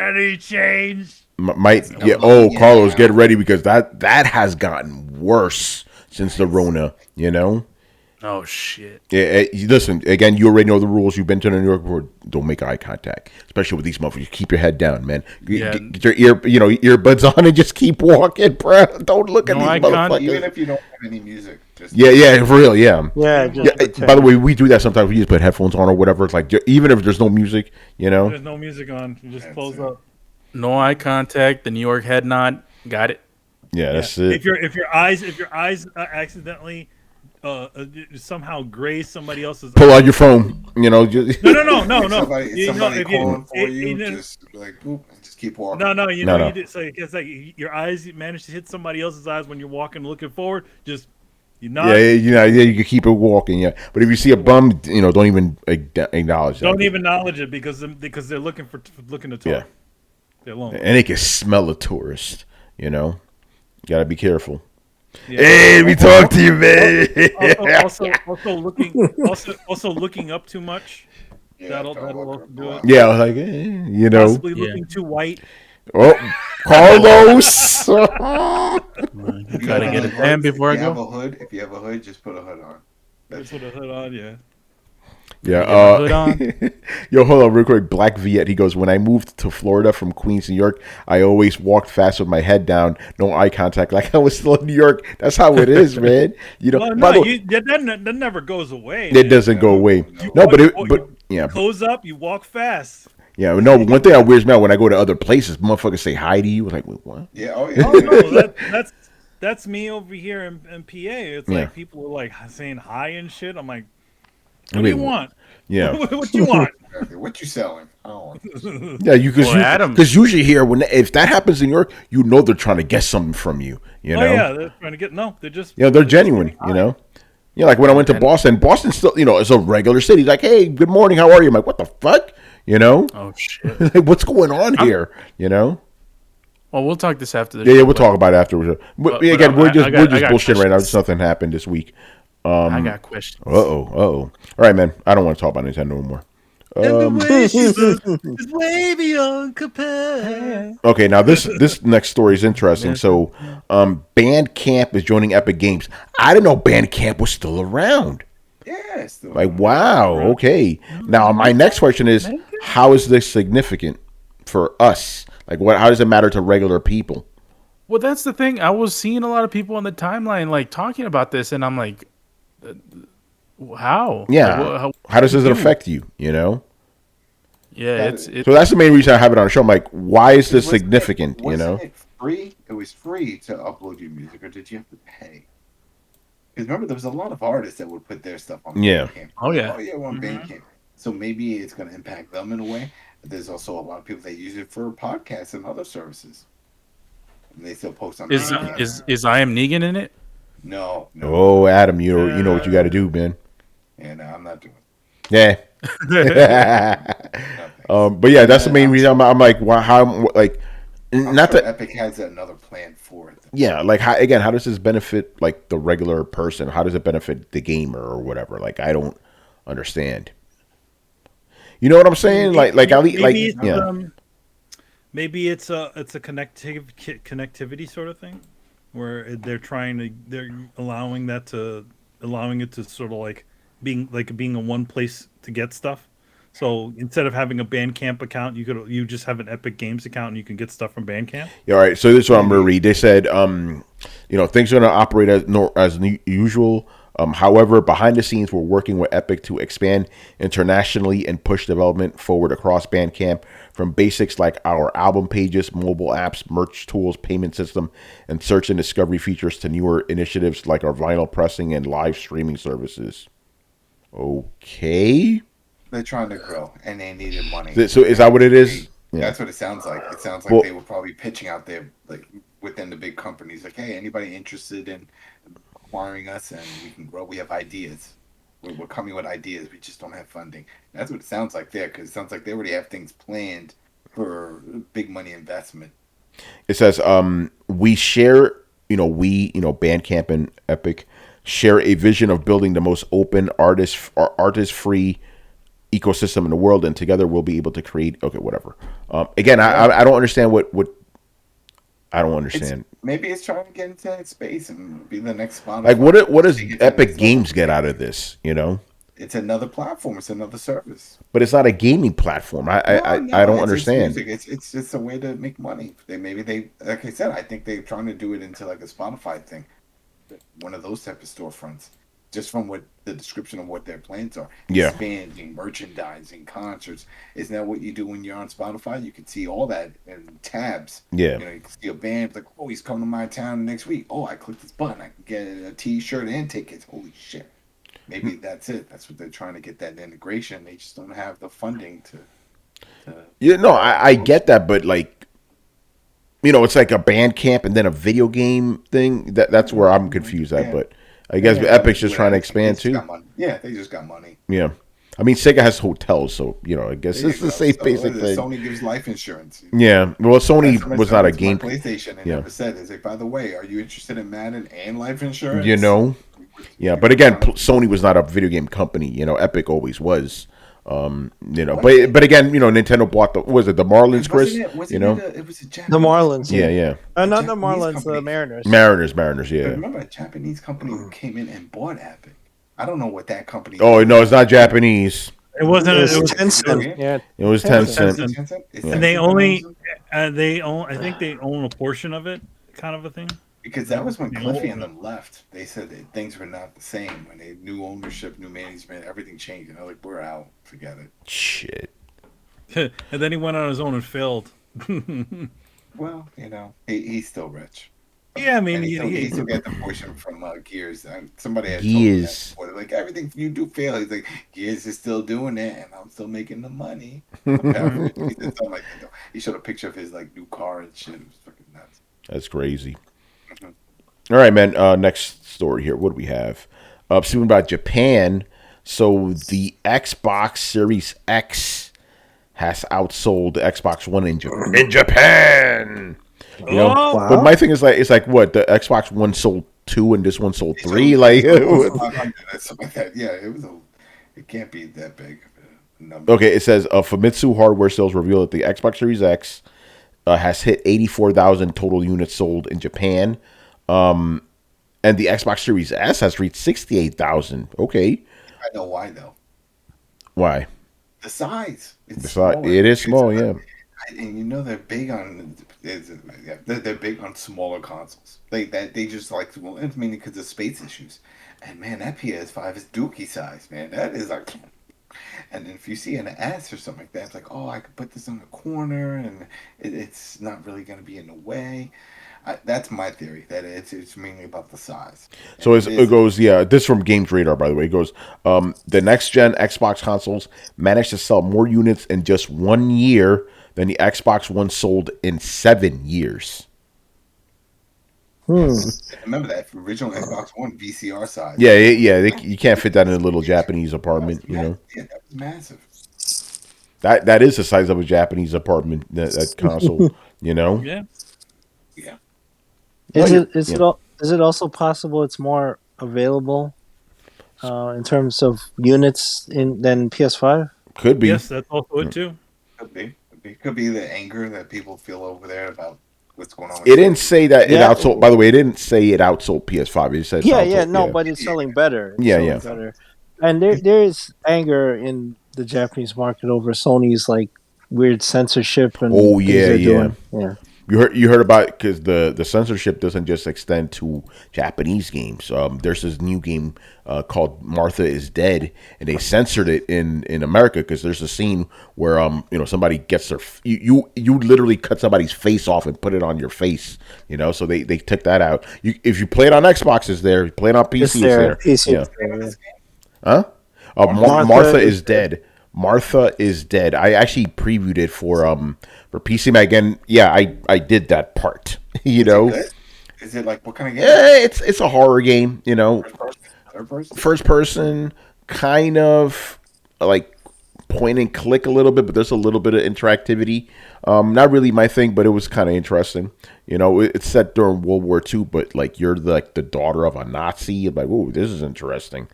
Any change? Carlos, get ready, because that has gotten worse since the Rona, Oh shit! Yeah, listen. Again, you already know the rules. You've been to New York before. Don't make eye contact, especially with these motherfuckers. Keep your head down, man. Get your earbuds on and just keep walking, bro. Don't look at these motherfuckers. Even if you don't have any music. Just for real, yeah. By the way, we do that sometimes. We just put headphones on or whatever. It's like, even if there's no music, There's no music on. You just close up. No eye contact. The New York head nod. Got it. Yeah, that's it. If your eyes accidentally somehow graze somebody else's pull out your phone, No. Somebody calling for you, just like boop, and just keep walking. No. It's like your eyes manage to hit somebody else's eyes when you're walking, looking forward. Just you nod. You can keep it walking. Yeah, but if you see a bum, don't even acknowledge. Don't even acknowledge it because they're looking to talk. Yeah, they're alone. And they can smell a tourist. You gotta be careful. Yeah. Hey, we talk to you, man. Also looking up too much. Yeah, that'll also do it. Yeah, I was like, Possibly looking too white. Oh, Carlos. You gotta get a tan before I go. If you have a hood, just put a hood on. Put a hood on, yeah. Yeah. Yo, hold on real quick. Black Viet, he goes, when I moved to Florida from Queens, New York, I always walked fast with my head down, no eye contact, like I was still in New York. That's how it is, man. That never goes away. It doesn't go away. Close up, you walk fast. Yeah, no, but one thing that weirds me out when I go to other places, motherfuckers say hi to you. Like, wait, what? Yeah, oh yeah. No, that's me over here in PA. It's like people are like saying hi and shit. I'm like, what do you want? Yeah. What you want? What you selling? I don't want this. Yeah, because usually here, if that happens in New York, they're trying to get something from you. Oh yeah, they're trying to get they're just they're genuine. Yeah, like when I went to Boston, Boston still, is a regular city. Like, hey, good morning, how are you? I'm like, what the fuck? Oh shit! Like, what's going on here? Well, we'll talk this after the show. Yeah, we'll talk about it afterwards. But again, we're just bullshitting right now. Just nothing happened this week. I got questions. All right, man. I don't want to talk about Nintendo no more. And the way she looks is way beyond compare. Okay, now this next story is interesting. So, Bandcamp is joining Epic Games. I didn't know Bandcamp was still around. Yeah, like wow. Okay. Now my next question is, how is this significant for us? Like, how does it matter to regular people? Well, that's the thing. I was seeing a lot of people on the timeline like talking about this, and I'm like, how? Yeah. Like, how does this affect you? Yeah, so that's the main reason I have it on the show. I'm like, why is this significant? Wasn't it free? It was free to upload your music, or did you have to pay? Because remember, there was a lot of artists that would put their stuff on Bandcamp. Oh yeah. Oh yeah, we're on Bandcamp. So maybe it's going to impact them in a way. But there's also a lot of people that use it for podcasts and other services. And they still post on Bandcamp. Is I Am Negan in it? No. Oh, Adam, you know what you got to do, man. Yeah, no, I'm not doing it. Yeah. But yeah, that's the main reason I'm like, why? How? Like, not that Epic has another plan for it. Yeah, like how does this benefit like the regular person? How does it benefit the gamer or whatever? Like, I don't understand. You know what I'm saying? Maybe it's a connectivity sort of thing, where they're allowing it to sort of like being in one place to get stuff. So instead of having a Bandcamp account, you just have an Epic Games account and you can get stuff from Bandcamp. Yeah, all right. So this is what I'm going to read. They said, things are going to operate as usual. However, behind the scenes, we're working with Epic to expand internationally and push development forward across Bandcamp, from basics like our album pages, mobile apps, merch tools, payment system, and search and discovery features to newer initiatives like our vinyl pressing and live streaming services. Okay. They're trying to grow, and they needed money. So is that what it is? Yeah. That's what it sounds like. It sounds like they were probably pitching out there, like within the big companies, like, hey, anybody interested in acquiring us, and we can grow. We have ideas. We're coming with ideas. We just don't have funding. That's what it sounds like there, because it sounds like they already have things planned for big money investment. It says, we share, Bandcamp and Epic share a vision of building the most open artist-free ecosystem in the world, and together we'll be able to create. Okay, whatever. Again, I don't understand what I don't understand. Maybe it's trying to get into that space and be the next Spotify. Like, what does Epic Games get out of this? It's another platform. It's another service. But it's not a gaming platform. I don't understand. It's just a way to make money. Like I said, I think they're trying to do it into like a Spotify thing, one of those type of storefronts. Just from what the description of what their plans are. Yeah. Expanding, merchandising, concerts. Isn't that what you do when you're on Spotify? You can see all that in tabs. Yeah. You can see a band like, oh, he's coming to my town next week. Oh, I clicked this button. I can get a T-shirt and tickets. Holy shit. Maybe that's it. That's what they're trying to get, that integration. They just don't have the funding to Yeah, no, I get that, but like, it's like a Bandcamp and then a video game thing. That's where I'm confused at, but I guess Epic's just trying to expand too. Yeah, they just got money. Yeah. I mean, Sega has hotels, so, I guess it's the same basic thing. Sony gives life insurance. Yeah. Well, Sony was not a game. PlayStation, and never said, is like, by the way, are you interested in Madden and life insurance? Yeah. But again, Sony was not a video game company. Epic always was. But again, Nintendo bought the Marlins, Chris? It was a Japanese. The Marlins. Yeah. Not the Marlins, the Mariners. Mariners, yeah. I remember a Japanese company who came in and bought Epic. I don't know what that company. Oh no, it's not Japanese. It wasn't. It was Tencent. Yeah, it was Tencent. And they only, I think they own a portion of it, kind of a thing. Because that was when Cliffy and them left. They said that things were not the same. When they new ownership, new management, everything changed. And they're like, we're out. Forget it. Shit. And then he went on his own and failed. Well, he's still rich. Yeah, I mean, he still got the portion from Gears. Somebody had Gears. told me that, like, everything you do fail. He's like, Gears is still doing it, and I'm still making the money. He said something like that. He showed a picture of his like new car and shit. It was fucking nuts. That's crazy. All right, man. Next story here. What do we have? Speaking about Japan, so the Xbox Series X has outsold the Xbox One in Japan. You know, Oh, but my thing is like, it's like what the Xbox One sold 2 and this one sold 3. Like, something like that. Yeah, it can't be that big of a number. okay, it says Famitsu Hardware Sales reveal that the Xbox Series X has hit 84,000 total units sold in Japan, and the Xbox Series S has reached 68,000. Okay, I know why though. Why? The size. It's It is small, yeah. And you know they're big on they're big on smaller consoles. They just like, well, it's mainly because of space issues. And man, that PS5 is dookie size, man. That is like, and if you see an S or something like that, it's like, oh, I could put this on the corner, and it's not really going to be in the way. That's my theory, that it's mainly about the size. So it goes, yeah, this is from Games Radar, by the way. It goes, the next-gen Xbox consoles managed to sell more units in just 1 year than the Xbox One sold in 7 years. Remember that original Xbox One VCR size. Yeah, you can't fit that in a little Japanese apartment, you know. Yeah, that was massive. That is the size of a Japanese apartment, that console, you know. yeah. Yeah. Is it also possible it's more available in terms of units than PS5? Could be. Yes, that's also it too. Could be the anger that people feel over there about what's going on. It didn't say that it outsold. By the way, it didn't say it outsold PS5. It says but it's selling better. Better. And there is anger in the Japanese market over Sony's like weird censorship and doing. Yeah. You heard about, because the censorship doesn't just extend to Japanese games. There's this new game called Martha is Dead, and they censored it in America because there's a scene where somebody gets their you literally cut somebody's face off and put it on your face. So they took that out. If you play it on Xbox, it's there. You play it on PC, it's there. PC, Huh? Martha is Dead. Martha is Dead. I actually previewed it for PC Mag, and yeah, I did that part. Is it like, what kind of game? It's a horror game. First person, kind of like point and click a little bit, but there's a little bit of interactivity. Not really my thing, but it was kind of interesting. It's set during World War II, but like you're the daughter of a Nazi. You're like, oh, this is interesting.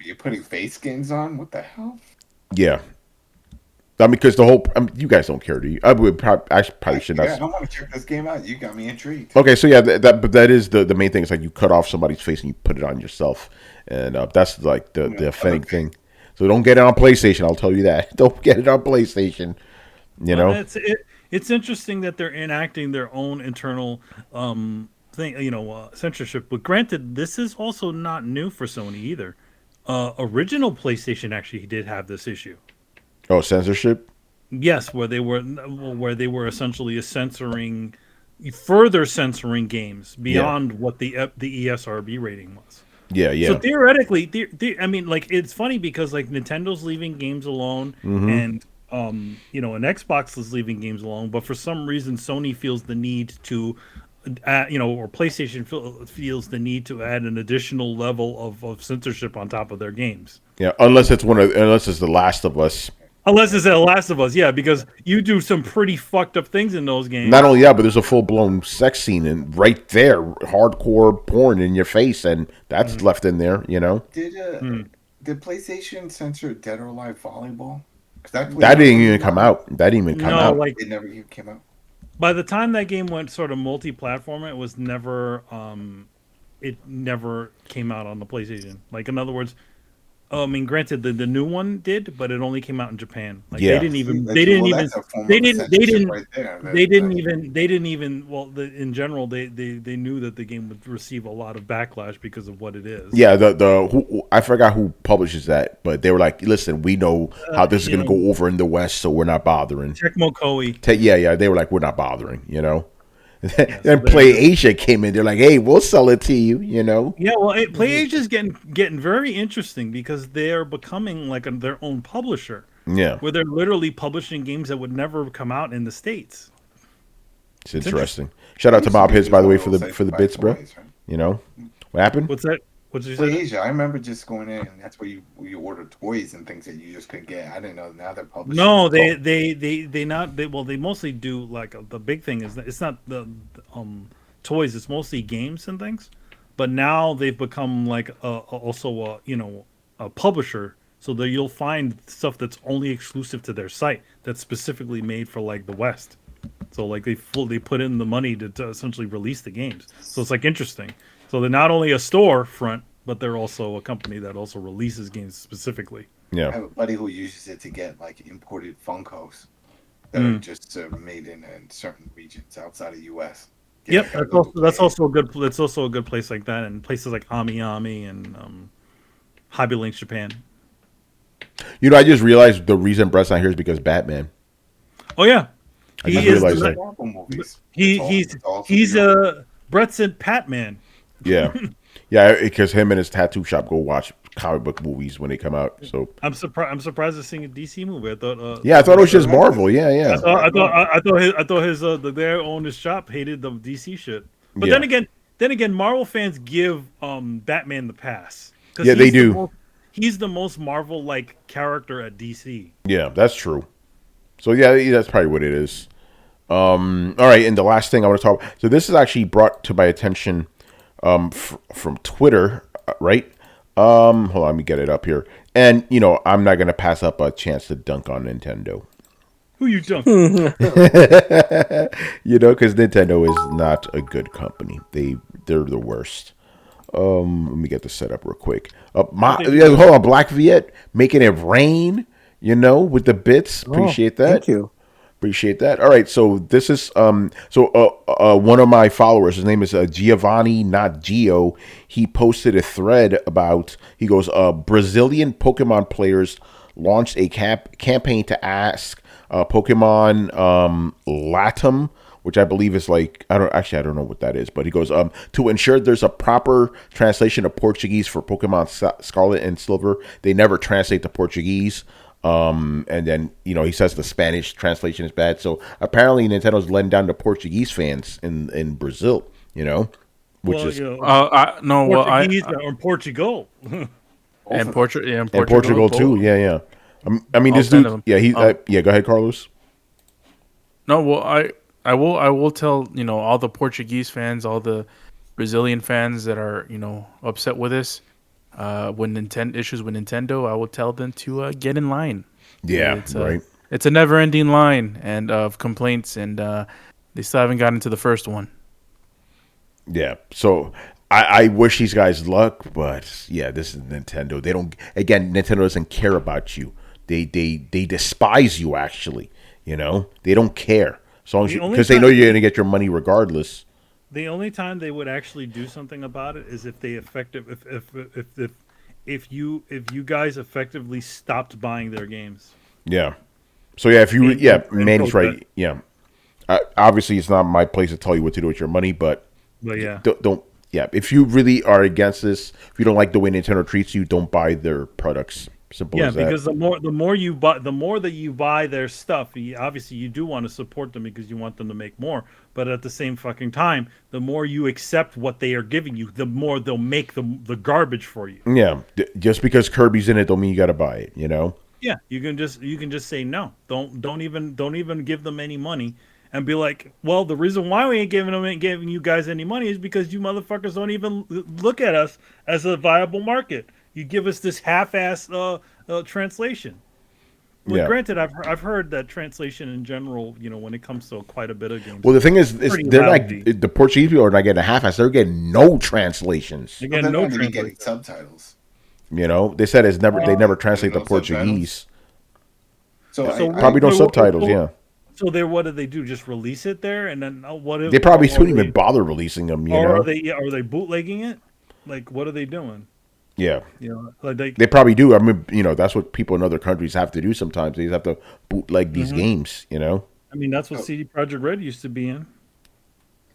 You're putting face skins on? What the hell? Yeah. I mean, because the whole... you guys don't care, do you? I probably should not... Yeah, I want to check this game out. You got me intrigued. Okay, so yeah, that is the main thing. It's like you cut off somebody's face and you put it on yourself. And that's like the offending thing. So don't get it on PlayStation, I'll tell you that. Don't get it on PlayStation. It's interesting that they're enacting their own internal censorship. But granted, this is also not new for Sony either. Original PlayStation actually did have this issue. Oh, censorship? Yes, where they were essentially further censoring games beyond what the ESRB rating was. Yeah. So theoretically, I mean, like, it's funny because like Nintendo's leaving games alone, and and Xbox is leaving games alone, but for some reason Sony feels the need to. Or PlayStation feels the need to add an additional level of censorship on top of their games. Yeah, unless it's The Last of Us. Unless it's The Last of Us, yeah, because you do some pretty fucked up things in those games. Not only that, but there's a full-blown sex scene right there, hardcore porn in your face, and that's left in there, Did PlayStation censor Dead or Alive Volleyball? That didn't even come out. That didn't even come out. Like, it never even came out. By the time that game went sort of multi-platform, it never came out on the PlayStation. Like, in other words, I mean, granted, the new one did, but it only came out in Japan. Like, they didn't even. Well, in general, they knew that the game would receive a lot of backlash because of what it is. Yeah, I forgot who publishes that, but they were like, "Listen, we know how this is going to go over in the West, so we're not bothering." Tecmo Koei. Yeah, they were like, "We're not bothering," Then Play Asia came in. They're like, "Hey, we'll sell it to you," Yeah, well, Play Asia is getting very interesting because they are becoming like their own publisher. Yeah, where they're literally publishing games that would never come out in the States. It's interesting. Shout out to Bob Hits, by the way, for the bits, bro. What happened? What's that? What's you For say? Asia, I remember just going in, and that's where you order toys and things that you just couldn't get. I didn't know now they're publishing. No, they mostly do like the big thing is that it's not the toys. It's mostly games and things. But now they've become like also a publisher, so that you'll find stuff that's only exclusive to their site that's specifically made for like the West. So like they put in the money to essentially release the games. So it's like interesting. So they're not only a store front, but they're also a company that also releases games specifically. I Yeah. have a buddy who uses it to get like imported Funkos that are just made in certain regions outside of U.S. Get, Yep, like, a little that's kid. also a good. That's also a good place like that, and places like Ami Ami and Hobby Links Japan. You know, I just realized the reason Brett's not here is because Batman. Oh yeah, I he just is. realized that. Marvel movies. He's Brett's in Patman. Yeah. Yeah, because him and his tattoo shop go watch comic book movies when they come out. So I'm surprised to seeing a DC movie. I thought. yeah, I thought it was just Marvel. Yeah, yeah. I thought his the guy who owned his shop hated the DC shit. But Yeah. then again, Marvel fans give Batman the pass. 'Cause Yeah, they he's do. He's the most Marvel like character at DC. Yeah, that's true. So yeah, that's probably what it is. All right, and the last thing I want to talk. So this is actually brought to my attention from Twitter, right? Hold on, let me get it up here. And you know, I'm not gonna pass up a chance to dunk on Nintendo. Who you dunk? You know, because Nintendo is not a good company. They're the worst. Let me get this set up real quick. Hold on, Black Viet making it rain. You know, with the bits. Appreciate that. Thank you. Appreciate that. All right, so this is one of my followers. His name is Giovanni, not Gio. He posted a thread about. He goes, Brazilian Pokemon players launched a campaign to ask Pokemon Latam, which I believe is like I don't know what that is, but he goes to ensure there's a proper translation of Portuguese for Pokemon Scarlet and Silver. They never translate to Portuguese. And then he says the Spanish translation is bad. So apparently Nintendo's letting down the Portuguese fans in Brazil. Which Portuguese or Portugal. And Portugal too. Yeah. I mean, this dude. Yeah, go ahead, Carlos. No, well, I will tell all the Portuguese fans, all the Brazilian fans that are upset with us. When issues with Nintendo, I will tell them to get in line. Yeah, right. It's a never-ending line of complaints, and they still haven't gotten to the first one. Yeah, so I wish these guys luck, but yeah, this is Nintendo. Nintendo doesn't care about you. They despise you. Actually, they don't care as long as because they know you're going to get your money regardless. The only time they would actually do something about it is if they if you guys effectively stopped buying their games. Yeah. So yeah, Manny's right. Yeah. Obviously, it's not my place to tell you what to do with your money, but yeah, don't. Yeah, if you really are against this, if you don't like the way Nintendo treats you, don't buy their products. Simple as that. Yeah, because the more you buy, the more that you buy their stuff, obviously you do want to support them because you want them to make more. But at the same fucking time, the more you accept what they are giving you, the more they'll make the garbage for you. Yeah, just because Kirby's in it, don't mean you got to buy it. Yeah, you can just say no. Don't even give them any money. And be like, well, the reason why we ain't giving you guys any money is because you motherfuckers don't even look at us as a viable market. You give us this half-ass translation. Well, granted, I've heard that translation in general, when it comes to quite a bit of games. Well, the thing is they're lousy. Like the Portuguese people are not getting a half-ass; they're getting no translations. They're getting no translations. Getting subtitles. They said they never translate the Portuguese. So probably no subtitles. Yeah. So what do they do? Just release it there, and then what? If, they probably shouldn't even bother releasing them. Are they bootlegging it? Like, what are they doing? Yeah, like they probably do. I mean, that's what people in other countries have to do sometimes. They have to bootleg these games. I mean, that's what CD Projekt Red used to be in.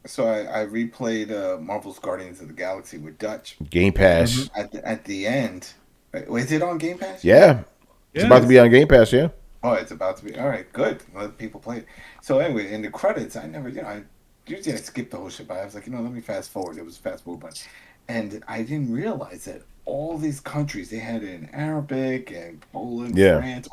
So I replayed Marvel's Guardians of the Galaxy with Dutch. Game Pass. At the end, is it on Game Pass? Yeah, it's about to be on Game Pass. Yeah. Oh, it's about to be. All right, good. Let people play it. So anyway, in the credits, I never, usually I skip the whole shit, but I was like, let me fast forward. It was a fast forward button. And I didn't realize that all these countries, they had it in Arabic and Poland, Yeah. France,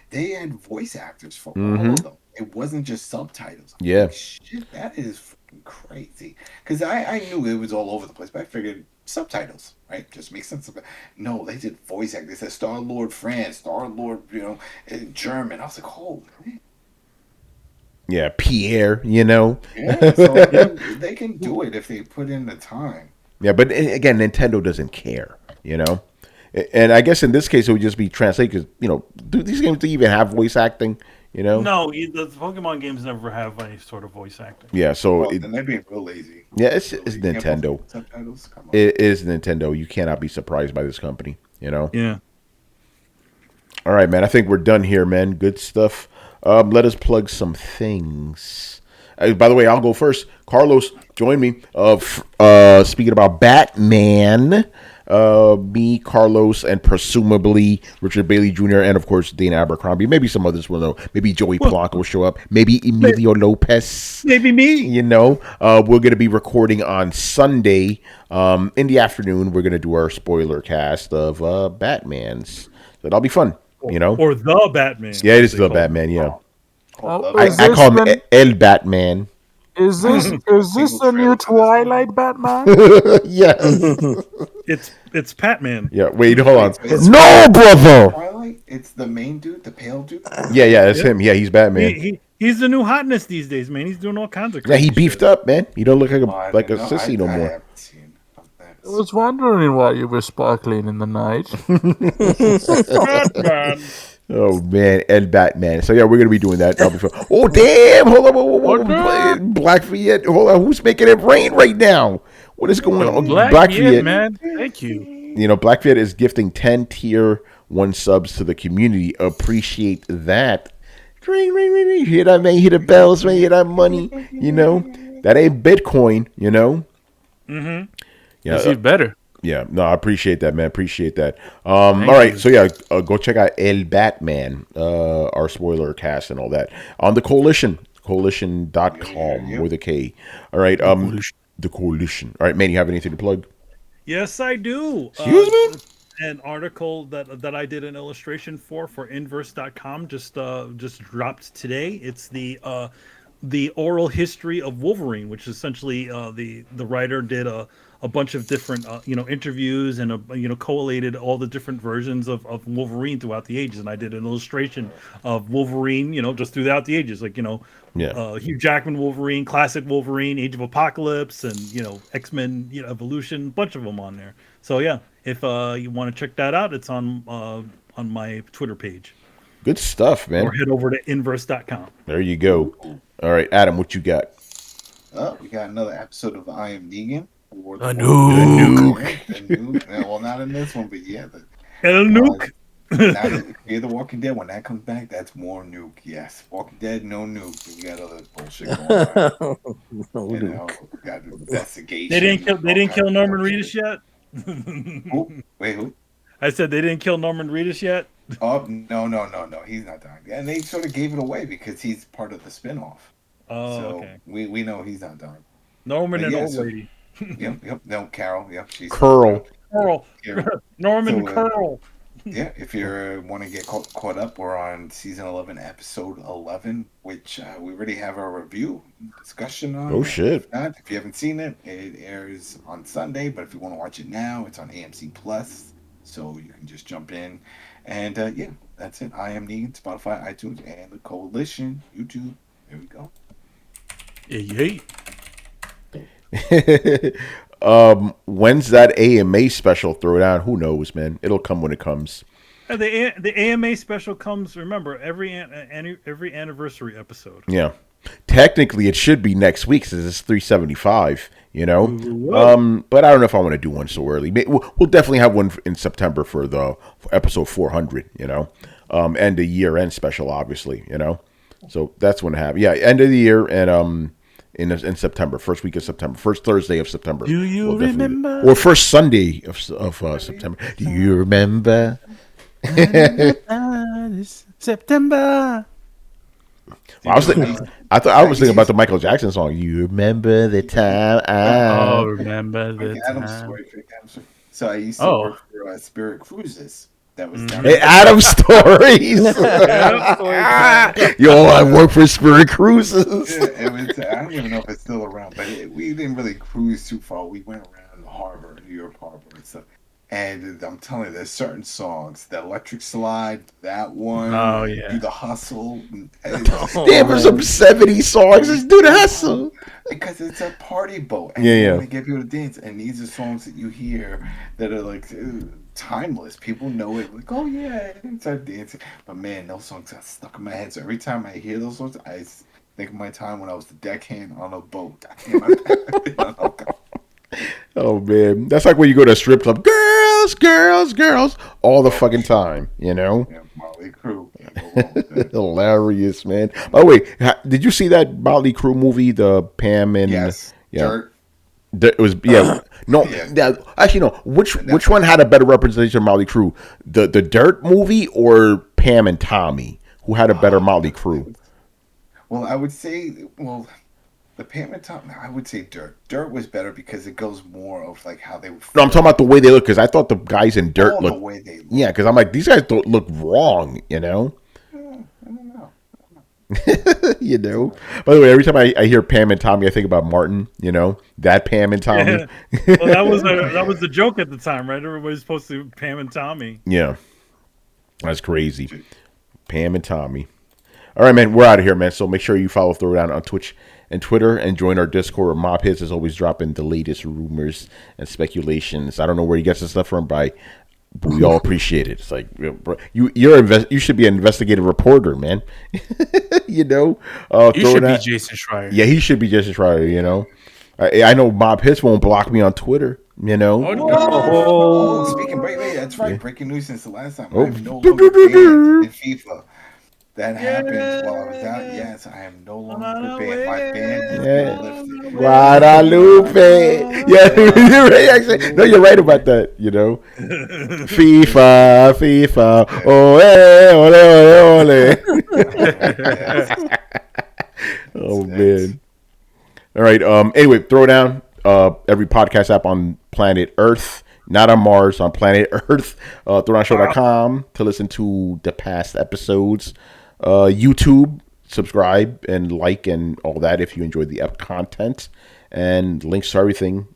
they had voice actors for all Mhm. of them. It wasn't just subtitles. I'm Yeah. like, shit, that is fucking crazy. Because I knew it was all over the place, but I figured subtitles, right? Just makes sense of it. No, they did voice acting. They said Star-Lord France, Star-Lord, German. I was like, oh, man. Yeah, Pierre, you know. Yeah, so they can do it if they put in the time. Yeah, but again, Nintendo doesn't care, you know. And I guess in this case, it would just be translated because, you know, do these games even have voice acting, you know? No, the Pokemon games never have any sort of voice acting. Yeah, so Well, then they're being real lazy. yeah, it's You can't Nintendo. put subtitles? Come on. It is Nintendo. You cannot be surprised by this company, you know? Yeah. All right, man. I think we're done here, man. Good stuff. Let us plug some things. By the way, I'll go first. Carlos, join me. Speaking about Batman, me, Carlos, and presumably Richard Bailey Jr. and of course Dana Abercrombie. Maybe some others will know. Maybe Joey Polanco will show up. Maybe Emilio Lopez. Maybe me. You know, we're going to be recording on Sunday in the afternoon. We're going to do our spoiler cast of Batman's. So that'll be fun. You know, Or the Batman. yeah, it is the Batman. Yeah, I Is call him this El Batman. is this the new Twilight Batman? Yes. It's Patman. Yeah. Wait, hold on. It's No, brother. Twilight? It's the main dude, the pale dude? Yeah, it's him. Yeah, he's Batman. He's the new hotness these days, man. He's doing all kinds of Yeah, he crazy beefed shit. up, man. He don't look like Oh, I a didn't know. sissy no I more. haven't seen that. I was wondering why you were sparkling in the night. Batman. Oh man, El Batman. So yeah, we're gonna be doing that. That'll be fun. Oh damn! Hold on, whoa. Black Fiat. Hold on, who's making it rain right now? What is going on? Black Fiat, Fiat, man. Thank you. You know, Black Fiat is gifting 10 tier 1 subs to the community. Appreciate that. Ring, ring, ring, ring. Hear that, man? Hear the bells, man? Hear that money? You know, that ain't Bitcoin. You know. Mm-hmm. Yeah. It's even better. Yeah, no, I appreciate that, man. Appreciate that. All right, so yeah, go check out El Batman, our spoiler cast and all that on the Coalition, coalition.com with a K. All right, the Coalition. All right, man, you have anything to plug? Yes, I do. Excuse me? An article that I did an illustration for inverse.com just dropped today. It's the oral history of Wolverine, which is essentially the writer did a bunch of different interviews and collated all the different versions of Wolverine throughout the ages. And I did an illustration of Wolverine, just throughout the ages, like Hugh Jackman Wolverine, classic Wolverine, Age of Apocalypse, and X-Men Evolution, bunch of them on there. So yeah, if you want to check that out, it's on my Twitter page. Good stuff, man. Or head over to inverse.com. There you go. All right, Adam, what you got? We got another episode of I Am Negan. A nuke. Well, not in this one, but yeah. El Nuke. Fear the Walking Dead, when that comes back, that's more nuke. Yes. Walking Dead, no nuke. We got other bullshit going on. We got investigation. They didn't kill Norman Reedus yet? Who? Wait, who? I said they didn't kill Norman Reedus yet? Oh, no. He's not dying. And they sort of gave it away because he's part of the spinoff. Oh, so okay. We know he's not dying. Norman and old lady. Yep. No, Carol. Yep, she's Curl. Norman Curl. Yeah, if you want to get caught up, we're on season 11, episode 11, which we already have our review discussion on. Oh shit! If you haven't seen it, it airs on Sunday. But if you want to watch it now, it's on AMC Plus, so you can just jump in. And yeah, that's it. I Am Negan, Spotify, iTunes, and the Coalition, YouTube. There we go. Yay. When's that AMA special throwdown? Who knows, man? It'll come when it comes. The AMA special comes. Remember, every anniversary episode. Yeah, technically it should be next week since it's 375. But I don't know if I want to do one so early. We'll definitely have one in September for episode 400. And the year-end special, obviously. So that's when it happens. Yeah, end of the year and in September, first week of September, first Thursday of September. Do you remember? Or first Sunday of September. Do you remember? September. I was thinking about the Michael Jackson song. You remember the time Oh, remember the Adam's time. story. So I used to work for Spirit Cruises. That was down Hey, Adam Stories. Yo, I work for Spirit Cruises. Yeah, it was. I don't even know if it's still around, but we didn't really cruise too far. We went around the harbor, New York Harbor, and stuff. And I'm telling you, there's certain songs, the Electric Slide, that one, Oh, yeah. Do the Hustle. Damn, there's some 70s songs. Let's do the hustle. Because it's a party boat. And Yeah, you yeah. want to get people to dance. And these are songs that you hear that are like timeless. People know it. Like, oh, yeah, I start dancing. But man, those songs got stuck in my head. So every time I hear those songs, I think of my time when I was the deckhand on a boat. Oh, man. That's like when you go to a strip club. Girls, girls, girls. All the fucking time, you know? Yeah, Motley Crue. Hilarious, man. By the way, did you see that Motley Crue movie, the Pam and... Yes. Yeah. Dirt. It was, yeah. No, Yeah. actually, no. Which one had a better representation of Motley Crue? The Dirt movie or Pam and Tommy? Who had a better Motley Crue? Well, I would say, the Pam and Tom, I would say Dirt. Dirt was better because it goes more of like how they were. No, I'm talking about the way they look, because I thought the guys in Dirt the looked... way they look. Yeah, because I'm like, these guys don't look wrong, you know? I don't know. You know? By the way, every time I hear Pam and Tommy, I think about Martin, you know? That Pam and Tommy. Yeah. Well, that was the joke at the time, right? Everybody's supposed to Pam and Tommy. Yeah. That's crazy. Pam and Tommy. All right, man. We're out of here, man. So make sure you follow Throwdown on Twitch and Twitter and join our Discord where Mob Hits is always dropping the latest rumors and speculations. I don't know where he gets this stuff from, but we all appreciate it. It's like, you should be an investigative reporter, man. You know? You should be Jason Schreier. Yeah, he should be Jason Schreier, you know? I know Mob Hits won't block me on Twitter, you know? Oh, speaking, wait, that's right. Yeah. Breaking news since the last time. Oh. I am no longer banned in FIFA. That happened while I was out. Yes, I am no longer banned. My ban has been lifted. Guadalupe. Yeah, you're right. Actually, no, you're right about that. You know, FIFA. Ole. Oh man. All right. Anyway, Throwdown. Every podcast app on planet Earth. Not on Mars, on planet Earth. Throwdownshow.com to listen to the past episodes. YouTube, subscribe and like and all that if you enjoyed the content. And links to everything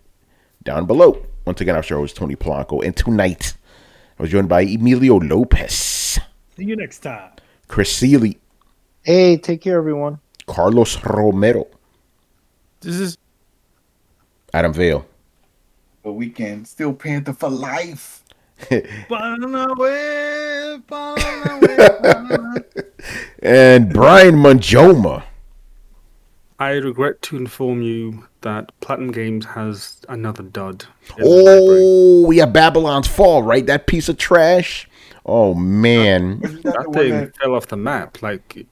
down below. Once again, our show is Tony Polanco. And tonight, I was joined by Emilio Lopez. See you next time. Chris Seeley. Hey, take care, everyone. Carlos Romero. This is Adam Vale. But we can still Panther for life. And Brian Manjoma. I regret to inform you that Platinum Games has another dud. Oh, yeah, Babylon's Fall, right? That piece of trash. Oh, man. That thing fell off the map. Like,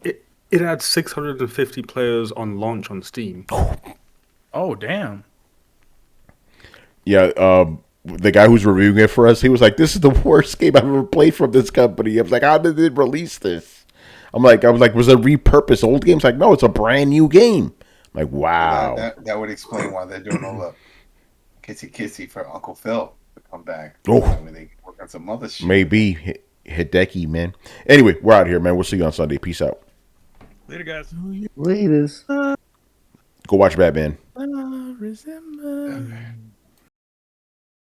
it had 650 players on launch on Steam. Oh, damn. Yeah, the guy who's reviewing it for us, he was like, "This is the worst game I've ever played from this company." I was like, "How did they release this?" I was like, "Was it repurposed old games?" Like, no, it's a brand new game. I'm like, wow. That would explain why they're doing all the kissy for Uncle Phil to come back. Oh, when they work on some other shit. Maybe Hideki, man. Anyway, we're out here, man. We'll see you on Sunday. Peace out. Later, guys. Latest. Go watch Batman. Resemble.